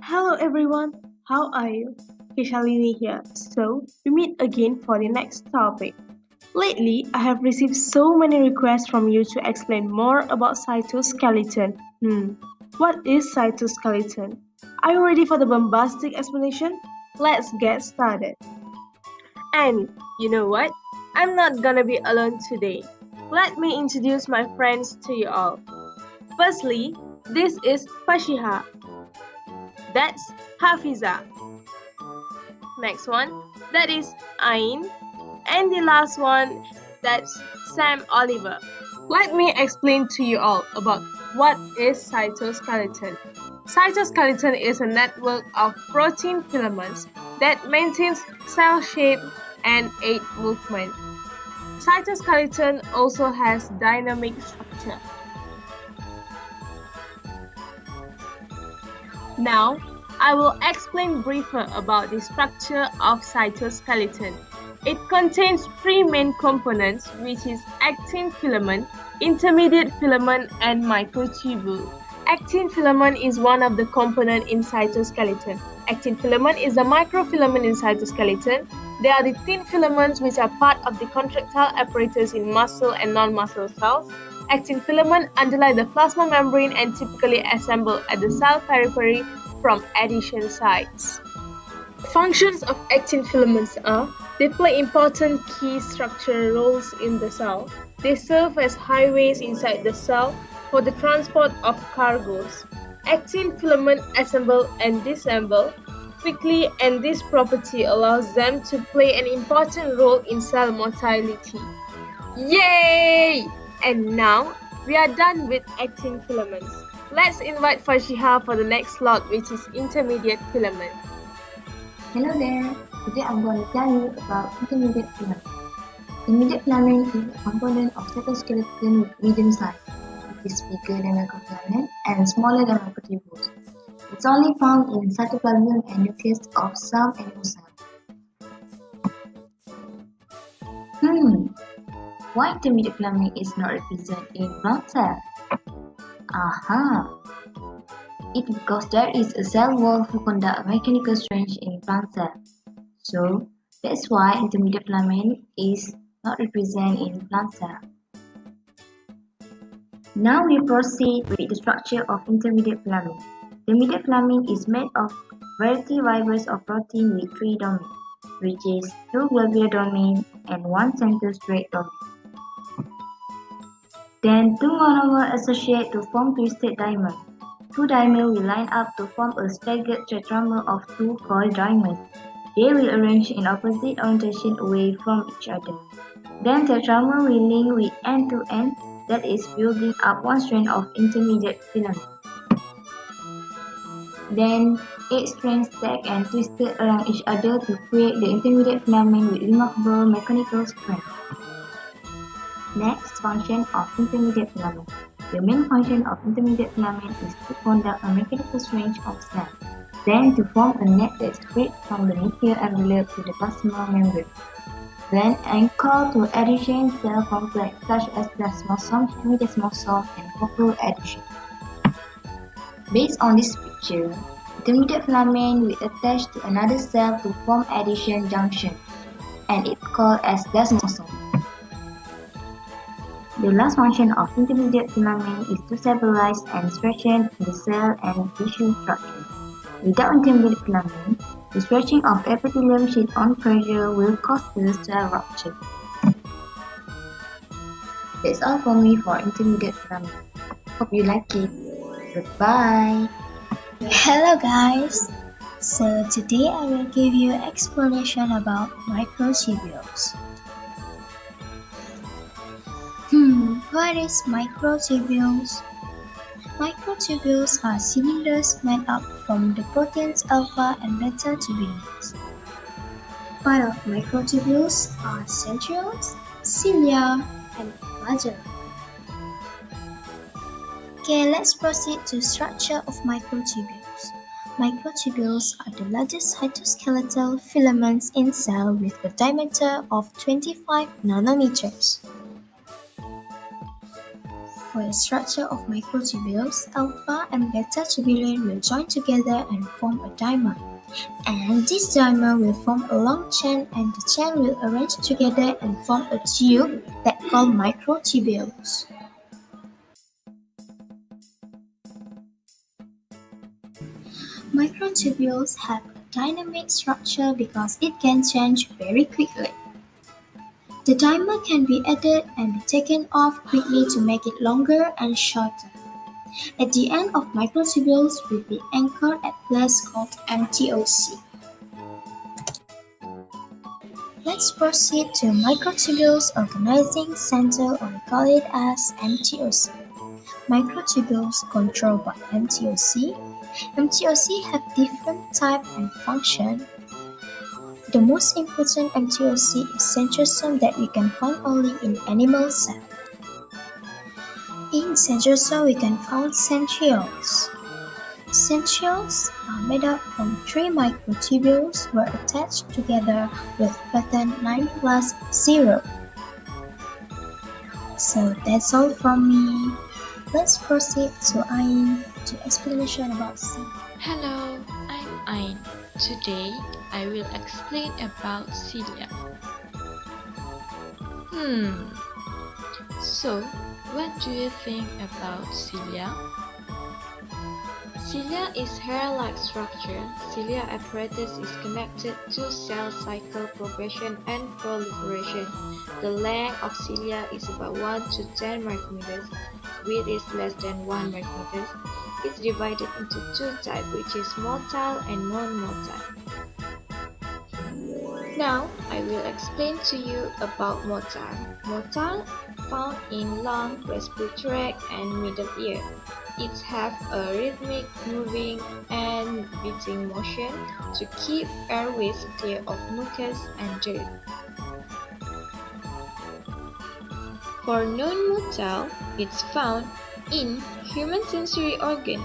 Hello everyone, how are you? KAYSHALINI here. So, we meet again for the next topic. Lately, I have received so many requests from you to explain more about cytoskeleton. What is cytoskeleton? Are you ready for the bombastic explanation? Let's get started. And you know what? I'm not gonna be alone today. Let me introduce my friends to you all. Firstly, this is FASHIHAH. That's Hafizah. Next one, that is Ain. And the last one, that's Sam Oliver. Let me explain to you all about what is cytoskeleton. Cytoskeleton is a network of protein filaments that maintains cell shape and aid movement. Cytoskeleton also has dynamic structure. Now, I will explain briefer about the structure of cytoskeleton. It contains three main components, which is actin filament, intermediate filament, and microtubule. Actin filament is one of the components in cytoskeleton. Actin filament is the microfilament in cytoskeleton. They are the thin filaments which are part of the contractile apparatus in muscle and non-muscle cells. Actin filament underlie the plasma membrane and typically assemble at the cell periphery from adhesion sites. Functions of actin filaments are: they play important key structural roles in the cell. They serve as highways inside the cell for the transport of cargoes. Actin filament assemble and disassemble quickly, and this property allows them to play an important role in cell motility. Yay! And now, we are done with actin filaments. Let's invite FASHIHAH for the next slot, which is intermediate filament. Hello there, today I'm going to tell you about intermediate filament. Intermediate filament is a component of cytoskeleton with medium size. It is bigger than microfilament and smaller than microtubules. It's only found in cytoplasm and nucleus of some animal cells. Why intermediate filament is not represented in plant cells? It's because there is a cell wall who conduct mechanical exchange in plant cell. So that's why intermediate filament is not represented in plant cell. Now we proceed with the structure of intermediate filament. Intermediate filament is made of variety fibers of protein with three domains, which is two globular domain and one center straight domain. Then two monomers associate to form twisted dimer. Two dimers will line up to form a staggered tetramer of two coiled dimers. They will arrange in opposite orientation away from each other. Then tetramer will link with end to end, that is building up one strand of intermediate filament. Then 8 strands stacked and twisted around each other to create the intermediate filament with remarkable mechanical strength. Next, function of intermediate filament. The main function of intermediate filament is to conduct a mechanical exchange of cells, then to form a net that spreads from the nuclear envelope to the plasma membrane. Then anchor to adhesion cell complex such as plasmosome, hemidesmosome, and focal adhesion. Based on this picture, intermediate filament will attach to another cell to form adhesion junction, and it's called as desmosome. The last function of intermediate filament is to stabilize and strengthen the cell and tissue structure. Without intermediate filament, the stretching of epithelium sheet on pressure will cause the cell rupture. That's all for me for intermediate filament. Hope you like it. Goodbye. Hello guys! So today I will give you an explanation about microtubules. What is microtubules? Microtubules are cylinders made up from the proteins alpha and beta tubulins. Part of microtubules are centrioles, cilia, and flagella. Okay, let's proceed to structure of microtubules. Microtubules are the largest cytoskeletal filaments in cell with a diameter of 25 nanometers. for the structure of microtubules, alpha and beta tubulin will join together and form a dimer. And this dimer will form a long chain, and the chain will arrange together and form a tube that called microtubules. Microtubules have a dynamic structure because it can change very quickly. The dimer can be added and be taken off quickly to make it longer and shorter. At the end of microtubules will be anchored at place called MTOC. Let's proceed to microtubules organizing center, or we call it as MTOC. Microtubules controlled by MTOC. MTOC have different type and function. The most important MTOC is centrosome that we can find only in animal cells. In centrosome we can find centrioles. Centrioles are made up from 3 microtubules were attached together with pattern 9+0. So that's all from me. Let's proceed to Ain to explanation about cilia. Hello, I'm Ain. Today, I will explain about cilia. So, what do you think about cilia? Cilia is hair-like structure. Cilia apparatus is connected to cell cycle progression and proliferation. The length of cilia is about 1 to 10 micrometers. Width is less than 1 micrometer. It's divided into 2 types, which is motile and non-motile. Now, I will explain to you about motile. Motile found in lung, respiratory tract, and middle ear. It has a rhythmic moving and beating motion to keep airways clear of mucus and dirt. For non-motile, it's found in human sensory organ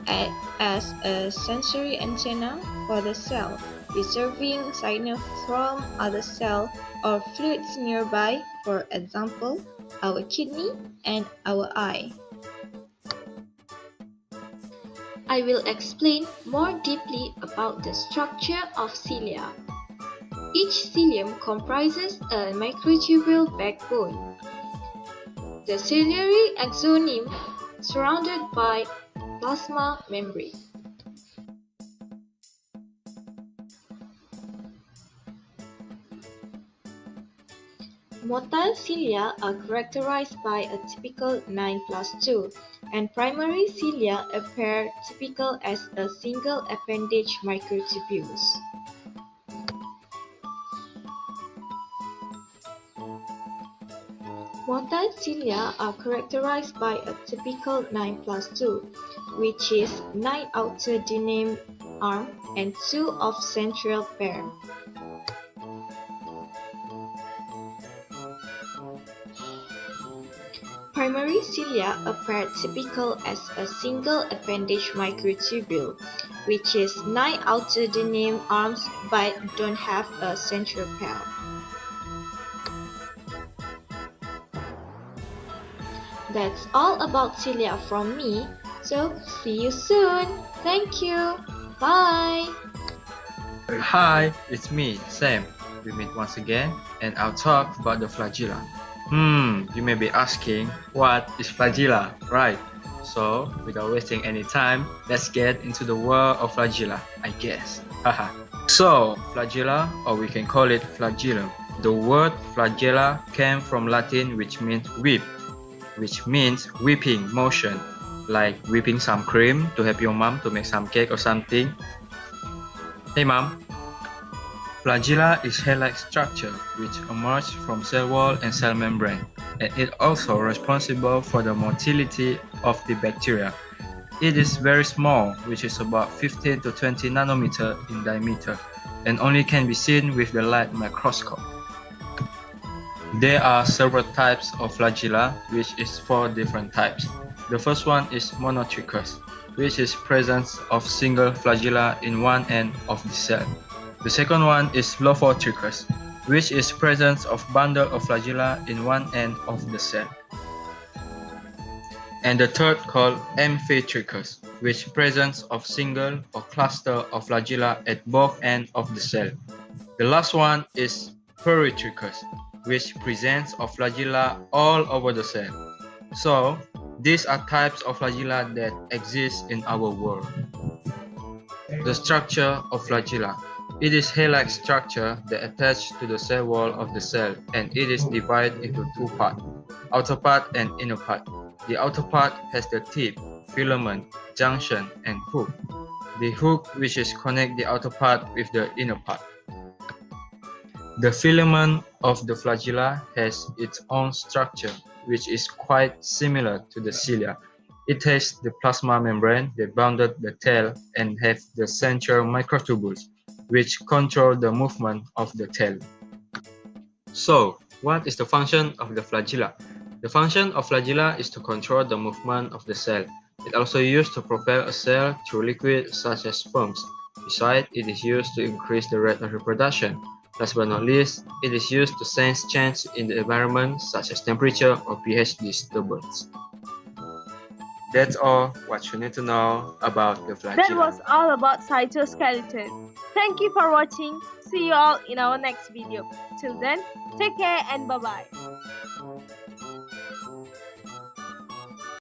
as a sensory antenna for the cell, receiving signal from other cells or fluids nearby, for example, our kidney and our eye. I will explain more deeply about the structure of cilia. Each cilium comprises a microtubule backbone. The ciliary axoneme surrounded by plasma membrane. Motile cilia are characterized by a typical 9+2, and primary cilia appear typical as a single appendage microtubules. Motile cilia are characterized by a typical 9+2, which is 9 outer dename arm and 2 of central pair. Primary cilia appear typical as a single appendage microtubule, which is 9 outer dename arms but don't have a central pair. That's all about cilia from me, so see you soon. Thank you. Bye. Hi, it's me, Sam. We meet once again, and I'll talk about the flagella. You may be asking, what is flagella, right? So, without wasting any time, let's get into the world of flagella, I guess. So, flagella, or we can call it flagellum. The word flagella came from Latin, which means whip, which means whipping motion, like whipping some cream to help your mom to make some cake or something. Hey mom. Flagella is hair-like structure which emerges from cell wall and cell membrane, and it also responsible for the motility of the bacteria. It is very small, which is about 15 to 20 nanometer in diameter, and only can be seen with the light microscope. There are several types of flagella, which is 4 different types. The first one is monotrichous, which is presence of single flagella in one end of the cell. The second one is lophotrichous, which is presence of bundle of flagella in one end of the cell. and the third called amphitrichus, which presence of single or cluster of flagella at both ends of the cell. The last one is peritrichus, which presents of flagella all over the cell. So, these are types of flagella that exist in our world. The structure of flagella. It is hair-like structure that attaches to the cell wall of the cell, and it is divided into two parts, outer part and inner part. The outer part has the tip, filament, junction, and hook. The hook which is connect the outer part with the inner part. The filament of the flagella has its own structure, which is quite similar to the cilia. It has the plasma membrane that bounded the tail and have the central microtubules, which control the movement of the tail. So, what is the function of the flagella? The function of flagella is to control the movement of the cell. It also used to propel a cell through liquid such as sperms. Besides, it is used to increase the rate of reproduction. Last but not least, it is used to sense change in the environment such as temperature or pH disturbance. That's all what you need to know about the flagella. That was all about cytoskeleton. Thank you for watching. See you all in our next video. Till then, take care and bye-bye.